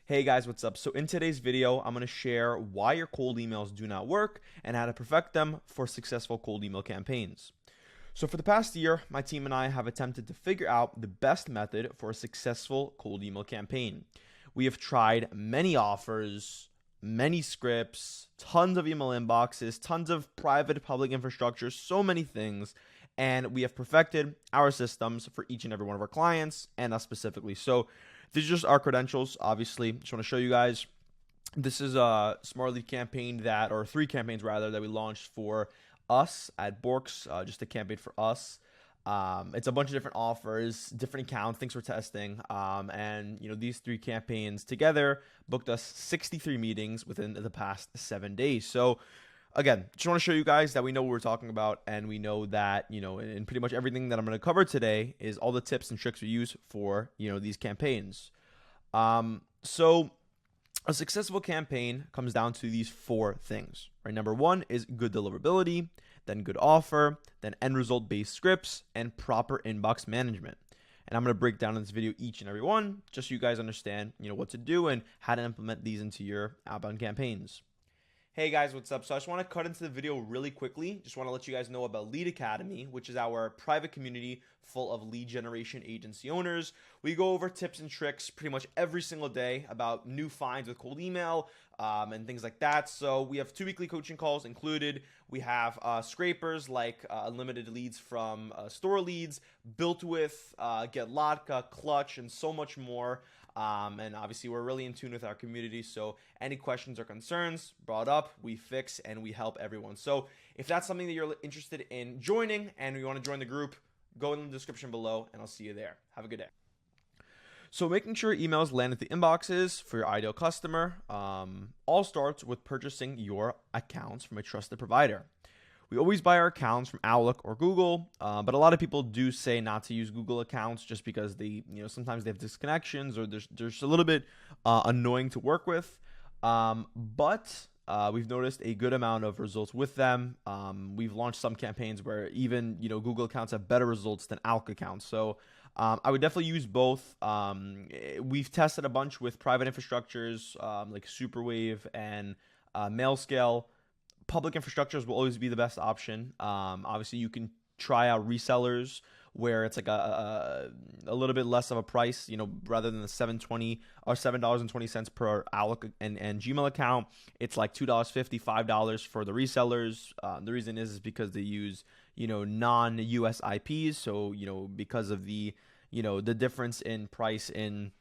Hey guys, what's up? So in today's video, I'm going to share why your cold emails do not work and how to perfect them for successful cold email campaigns. So for the past year, my team and I have attempted to figure out the best method for a successful cold email campaign. We have tried many offers, many scripts, tons of email inboxes, tons of private public infrastructure, so many things, and we have perfected our systems for each and every one of our clients and us specifically. So these are just our credentials. Obviously, just want to show you guys. This is a Smart Lead campaign or 3 campaigns rather, that we launched for us at Borks, just a campaign for us. It's a bunch of different offers, different accounts, things we're testing. And these 3 campaigns together booked us 63 meetings within the past 7 days. So again, just want to show you guys that we know what we're talking about, and we know that, in pretty much everything that I'm going to cover today is all the tips and tricks we use for, these campaigns. So a successful campaign comes down to these 4 things, right? Number 1 is good deliverability, then good offer, then end result based scripts, and proper inbox management. And I'm going to break down in this video each and every one, just so you guys understand, what to do and how to implement these into your outbound campaigns. Hey guys, what's up? So I just want to cut into the video really quickly. Just want to let you guys know about Lead Academy, which is our private community full of lead generation agency owners. We go over tips and tricks pretty much every single day about new finds with cold email and things like that. So we have 2 weekly coaching calls included. We have scrapers like unlimited leads from store leads, built with Get Latka, Clutch, and so much more. And obviously we're really in tune with our community, so any questions or concerns brought up, we fix and we help everyone. So if that's something that you're interested in joining and you want to join the group, go in the description below and I'll see you there. Have a good day. So making sure emails land at the inboxes for your ideal customer all starts with purchasing your accounts from a trusted provider. We always buy our accounts from Outlook or Google, but a lot of people do say not to use Google accounts just because they, sometimes they have disconnections or there's a little bit annoying to work with. But we've noticed a good amount of results with them. We've launched some campaigns where even, Google accounts have better results than Outlook accounts. So I would definitely use both. We've tested a bunch with private infrastructures like Superwave and MailScale. Public infrastructures will always be the best option. Obviously, you can try out resellers where it's like a little bit less of a price, rather than the $7.20 or $7.20 per Outlook and Gmail account. It's like $2.50, $5 for the resellers. The reason is because they use non-US IPs. So because of the the difference in price in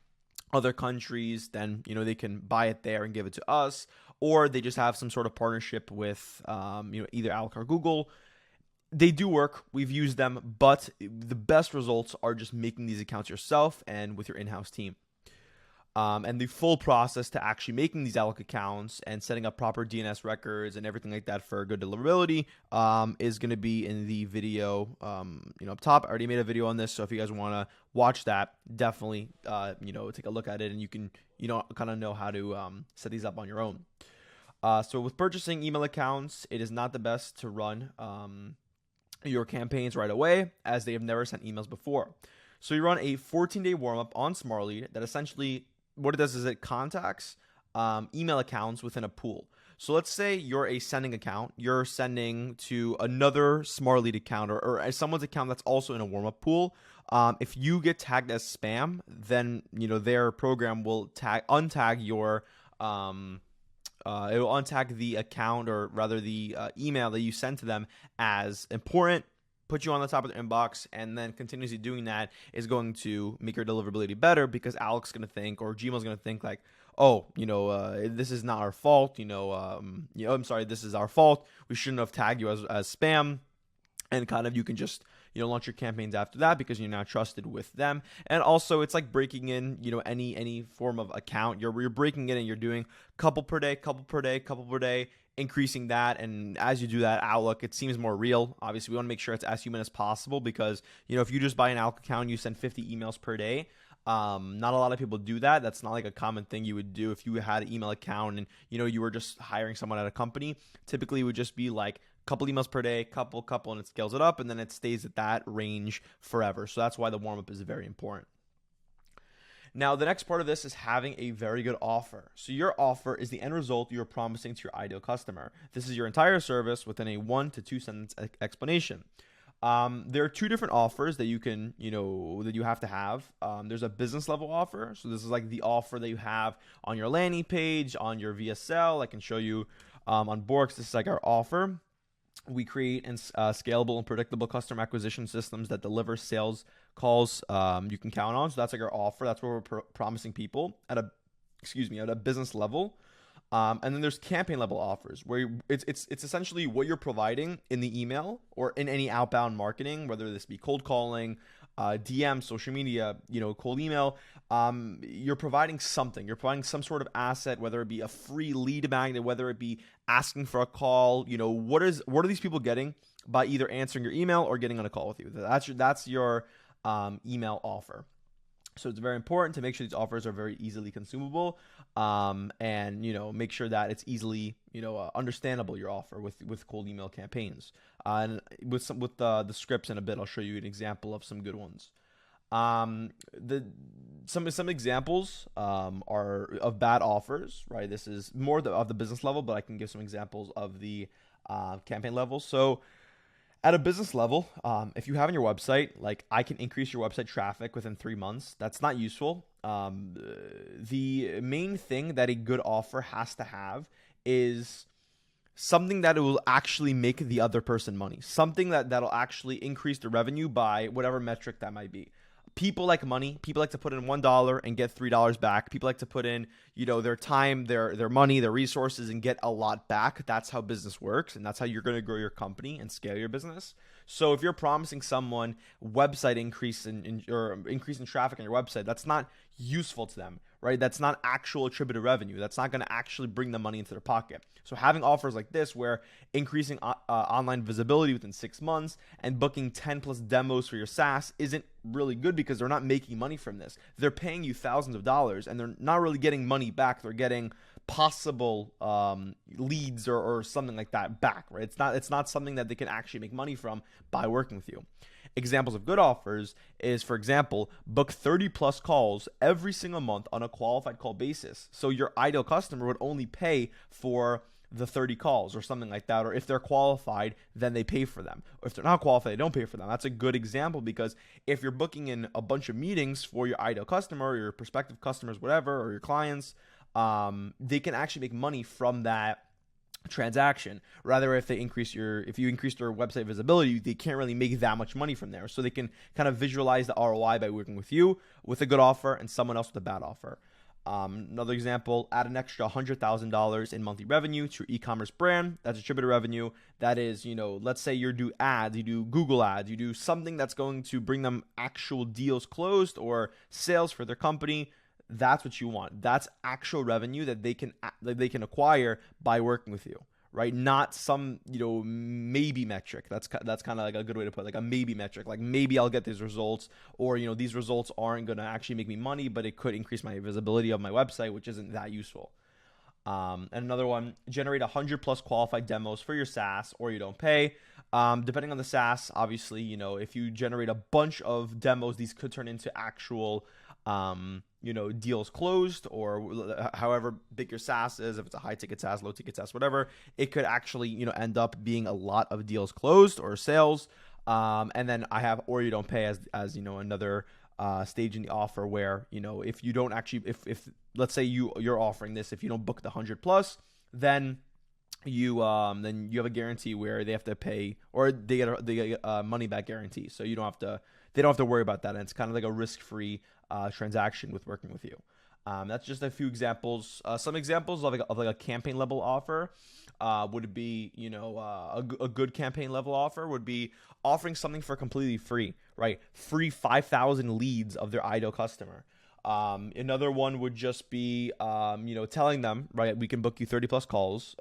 other countries, then they can buy it there and give it to us, or they just have some sort of partnership with either Outlook or Google. They do work. We've used them, but the best results are just making these accounts yourself and with your in-house team. And the full process to actually making these Outlook accounts and setting up proper DNS records and everything like that for good deliverability is going to be in the video up top. I already made a video on this, so if you guys want to watch that, definitely take a look at it, and you can kind of know how to set these up on your own. So with purchasing email accounts, it is not the best to run your campaigns right away, as they have never sent emails before. So you run a 14-day warm-up on SmartLead that essentially, what it does is it contacts email accounts within a pool. So let's say you're a sending account, you're sending to another SmartLead account or someone's account that's also in a warm-up pool. If you get tagged as spam, then their program will untag your it will untag the account, or rather the email that you sent to them, as important, put you on the top of the inbox, and then continuously doing that is going to make your deliverability better, because Outlook's going to think, or Gmail's going to think like, oh, this is not our fault, I'm sorry, this is our fault. We shouldn't have tagged you as spam. And kind of you can just launch your campaigns after that, because you're now trusted with them. And also it's like breaking in any form of account. You're breaking in and you're doing couple per day, increasing that. And as you do that, Outlook, it seems more real. Obviously, we want to make sure it's as human as possible, because if you just buy an Outlook account and you send 50 emails per day, not a lot of people do that. That's not like a common thing you would do if you had an email account and you were just hiring someone at a company. Typically it would just be like couple emails per day, couple, and it scales it up, and then it stays at that range forever. So that's why the warm-up is very important. Now, the next part of this is having a very good offer. So your offer is the end result you're promising to your ideal customer. This is your entire service within a 1 to 2 sentence explanation. There are two different offers that you can, that you have to have. There's a business level offer. So this is like the offer that you have on your landing page, on your VSL. I can show you on borks. This is like our offer. We create scalable and predictable customer acquisition systems that deliver sales calls you can count on. So that's like our offer. That's what we're promising people at a business level. And then there's campaign level offers where it's essentially what you're providing in the email or in any outbound marketing, whether this be cold calling, DM, social media, cold email. You're providing something. You're providing some sort of asset, whether it be a free lead magnet, whether it be asking for a call. What are these people getting by either answering your email or getting on a call with you? That's your email offer. So it's very important to make sure these offers are very easily consumable, and make sure that it's easily understandable, your offer with cold email campaigns. And with the scripts in a bit, I'll show you an example of some good ones. Some examples are of bad offers, right? This is more of the business level, but I can give some examples of the campaign level. So at a business level, if you have on your website, like I can increase your website traffic within 3 months, that's not useful. The main thing that a good offer has to have is something that it will actually make the other person money, something that'll actually increase the revenue by whatever metric that might be. People like money. People like to put in $1 and get $3 back. People like to put in, their time, their money, their resources, and get a lot back. That's how business works, and that's how you're going to grow your company and scale your business. So if you're promising someone website increase or increase in traffic on your website, that's not useful to them, right? That's not actual attributed revenue. That's not going to actually bring the money into their pocket. So having offers like this, where increasing online visibility within 6 months and booking 10 plus demos for your SaaS isn't really good, because they're not making money from this. They're paying you thousands of dollars and they're not really getting money back. They're getting possible leads or something like that back, right? It's not something that they can actually make money from by working with you. Examples of good offers is, for example, book 30 plus calls every single month on a qualified call basis. So your ideal customer would only pay for the 30 calls or something like that. Or if they're qualified, then they pay for them. Or if they're not qualified, they don't pay for them. That's a good example, because if you're booking in a bunch of meetings for your ideal customer, or your prospective customers, whatever, or your clients, they can actually make money from that transaction. Rather, if you increase their website visibility, they can't really make that much money from there. So they can kind of visualize the ROI by working with you with a good offer and someone else with a bad offer. Another example, add an extra $100,000 in monthly revenue to your e-commerce brand. That's attributed revenue. That is, let's say you do ads, you do Google ads, you do something that's going to bring them actual deals closed or sales for their company. That's what you want. That's actual revenue that they can acquire by working with you, right? Not some, maybe metric. That's kind of like a good way to put it, like a maybe metric. Like maybe I'll get these results, or, these results aren't going to actually make me money, but it could increase my visibility of my website, which isn't that useful. And another one, generate 100 plus qualified demos for your SaaS, or you don't pay. Depending on the SaaS, obviously, if you generate a bunch of demos, these could turn into actual deals closed, or however big your SaaS is, if it's a high ticket SaaS, low ticket SaaS, whatever, it could actually, end up being a lot of deals closed or sales. And then I have, or you don't pay as another stage in the offer, where, if you don't actually, if let's say you're offering this, if you don't book the 100 plus, then you have a guarantee where they have to pay, or they get a money back guarantee. So they don't have to worry about that. And it's kind of like a risk-free transaction with working with you. That's just a few examples. Some examples of like a campaign level offer would be, a good campaign level offer would be offering something for completely free, right? Free 5,000 leads of their ideal customer. Another one would just be, telling them, right, we can book you 30 plus calls.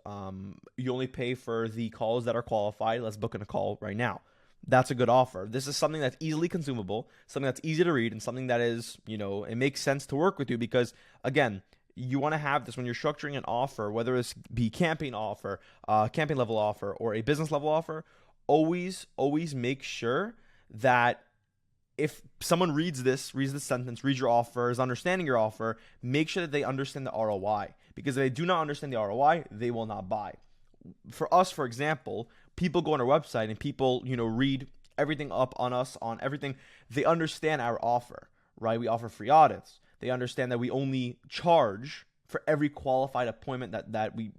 You only pay for the calls that are qualified. Let's book in a call right now. That's a good offer. This is something that's easily consumable, something that's easy to read, and something that is, it makes sense to work with you, because, again, you want to have this when you're structuring an offer, whether it's be campaign level offer, or a business level offer. Always make sure that if someone reads this sentence, reads your offer, is understanding your offer, make sure that they understand the ROI. Because if they do not understand the ROI, they will not buy. For us, for example, people go on our website and people, read everything up on us, on everything. They understand our offer, right? We offer free audits. They understand that we only charge for every qualified appointment that we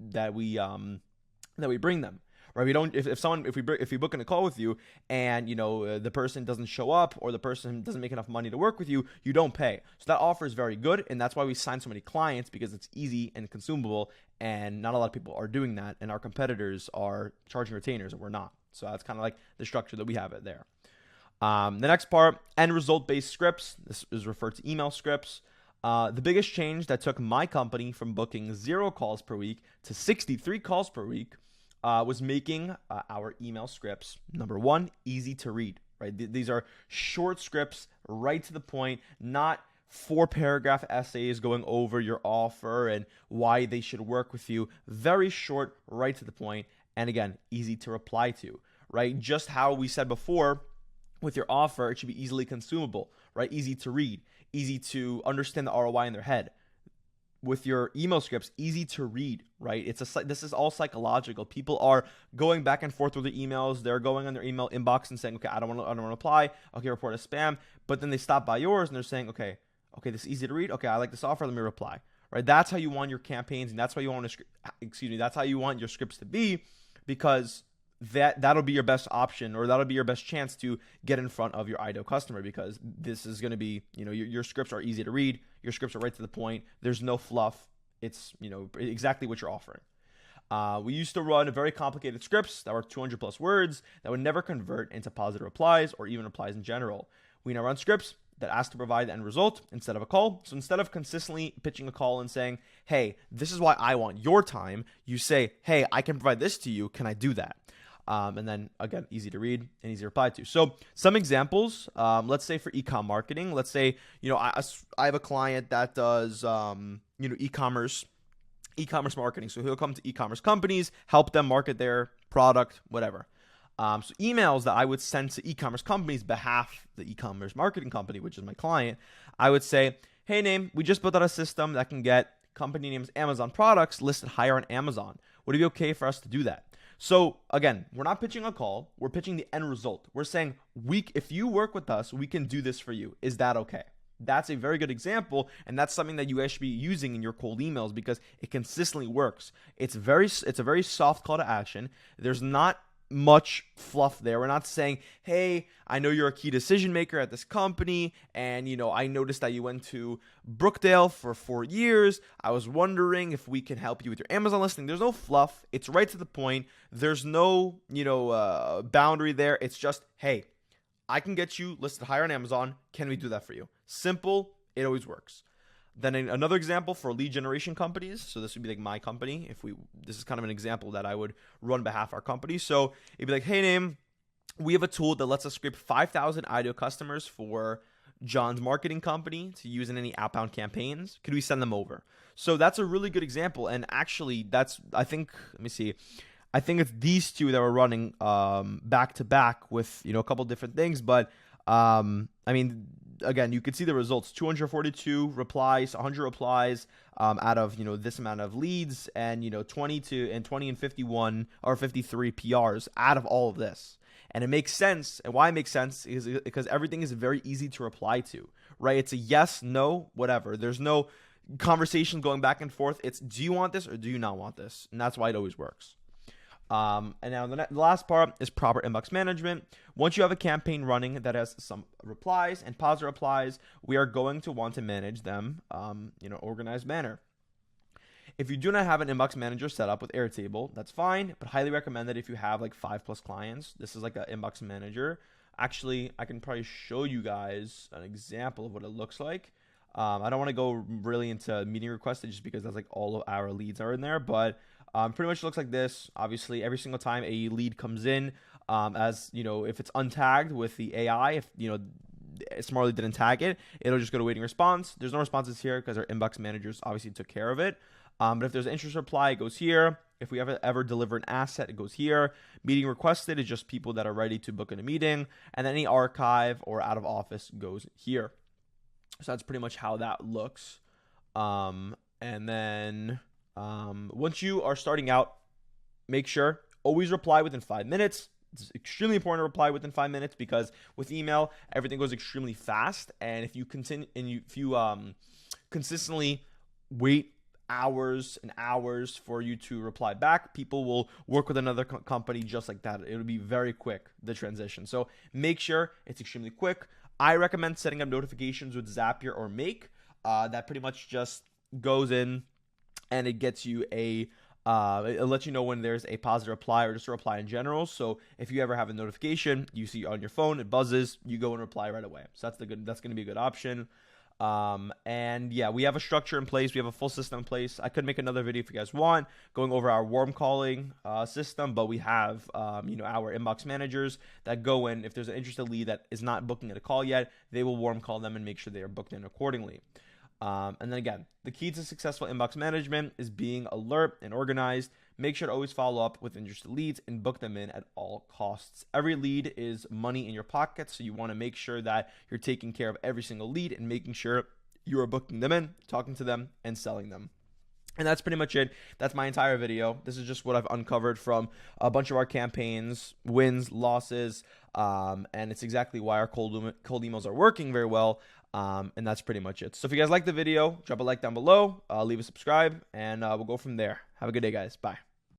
bring them. Right? We don't. If we book in a call with you and the person doesn't show up or the person doesn't make enough money to work with you, you don't pay. So that offer is very good, and that's why we sign so many clients, because it's easy and consumable, and not a lot of people are doing that. And our competitors are charging retainers, and we're not. So that's kind of like the structure that we have it there. The next part, end result based scripts. This is referred to email scripts. The biggest change that took my company from booking 0 calls per week to 63 calls per week was making our email scripts, number one, easy to read, right? These are short scripts, right to the point, not 4-paragraph essays going over your offer and why they should work with you. Very short, right to the point, and again, easy to reply to, right? Just how we said before, with your offer, it should be easily consumable, right? Easy to read, easy to understand the ROI in their head. With your email scripts, easy to read, right? This is all psychological. People are going back and forth with their emails. They're going on their email inbox and saying, okay, I don't want to reply. Okay, report as spam. But then they stop by yours and they're saying, okay, this is easy to read. Okay, I like this offer. Let me reply, right? That's how you want your campaigns, and that's how you want that's how you want your scripts to be, because that'll be your best option, or that'll be your best chance to get in front of your ideal customer, because this is going to be, your scripts are easy to read. Your scripts are right to the point. There's no fluff. It's, exactly what you're offering. We used to run very complicated scripts that were 200 plus words that would never convert into positive replies or even replies in general. We now run scripts that ask to provide the end result instead of a call. So instead of consistently pitching a call and saying, hey, this is why I want your time, you say, hey, I can provide this to you. Can I do that? And then again, easy to read and easy to reply to. So some examples, let's say for e-com marketing, let's say, I have a client that does, e-commerce marketing. So he'll come to e-commerce companies, help them market their product, whatever. So emails that I would send to e-commerce companies behalf the e-commerce marketing company, which is my client, I would say, hey, name, we just built out a system that can get company names Amazon products listed higher on Amazon. Would it be okay for us to do that? So again, we're not pitching a call. We're pitching the end result. We're saying, if you work with us, we can do this for you. Is that okay? That's a very good example, and that's something that you guys should be using in your cold emails because it consistently works. It's a very soft call to action. There's not much fluff there. We're not saying, hey, I know you're a key decision maker at this company, and I noticed that you went to Brookdale for 4 years. I was wondering if we can help you with your Amazon listing. There's no fluff. It's right to the point. There's no boundary there. It's just, hey, I can get you listed higher on Amazon. Can we do that for you? Simple. It always works. Then another example for lead generation companies. So this would be like my company. This is kind of an example that I would run behalf of our company. So it'd be like, hey, name, we have a tool that lets us scrape 5,000 ideal customers for John's marketing company to use in any outbound campaigns. Could we send them over? So that's a really good example. And actually I think it's these two that we're running back to back with, a couple different things. But again, you could see the results: 242 replies, 100 replies out of this amount of leads, and 20 and 51 or 53 PRs out of all of this. And it makes sense. And why it makes sense is because everything is very easy to reply to, right? It's a yes, no, whatever. There's no conversation going back and forth. It's, do you want this or do you not want this? And that's why it always works. And now the last part is proper inbox management. Once you have a campaign running that has some replies and positive replies, we are going to want to manage them, organized manner. If you do not have an inbox manager set up with Airtable, that's fine, but highly recommend that if you have like 5+ clients. This is like an inbox manager. Actually, I can probably show you guys an example of what it looks like. I don't want to go really into meeting requests just because that's like all of our leads are in there, but pretty much looks like this. Obviously, every single time a lead comes in, if it's untagged with the AI, if smartly didn't tag it, it'll just go to waiting response. There's no responses here because our inbox managers obviously took care of it. But if there's an interest reply, it goes here. If we ever deliver an asset, it goes here. Meeting requested is just people that are ready to book in a meeting. And then any archive or out of office goes here. So that's pretty much how that looks. And then once you are starting out, make sure always reply within 5 minutes. It's extremely important to reply within 5 minutes because with email, everything goes extremely fast. And if you continue and if you consistently wait hours and hours for you to reply back, people will work with another company just like that. It'll be very quick, the transition. So make sure it's extremely quick. I recommend setting up notifications with Zapier or Make. That pretty much just goes in and it gets you it'll let you know when there's a positive reply or just a reply in general. So if you ever have a notification you see on your phone, it buzzes, you go and reply right away. So that's going to be a good option. And yeah, we have a structure in place. We have a full system in place. I could make another video if you guys want going over our warm calling system, but we have our inbox managers that go in. If there's an interested lead that is not booking at a call yet, they will warm call them and make sure they are booked in accordingly. And then again, the key to successful inbox management is being alert and organized. Make sure to always follow up with interested leads and book them in at all costs. Every lead is money in your pocket, so you want to make sure that you're taking care of every single lead and making sure you are booking them in, talking to them, and selling them. And that's pretty much it. That's my entire video. This is just what I've uncovered from a bunch of our campaigns, wins, losses, and it's exactly why our cold emails are working very well. And that's pretty much it. So if you guys like the video, drop a like down below, leave a subscribe, and we'll go from there. Have a good day, guys. Bye.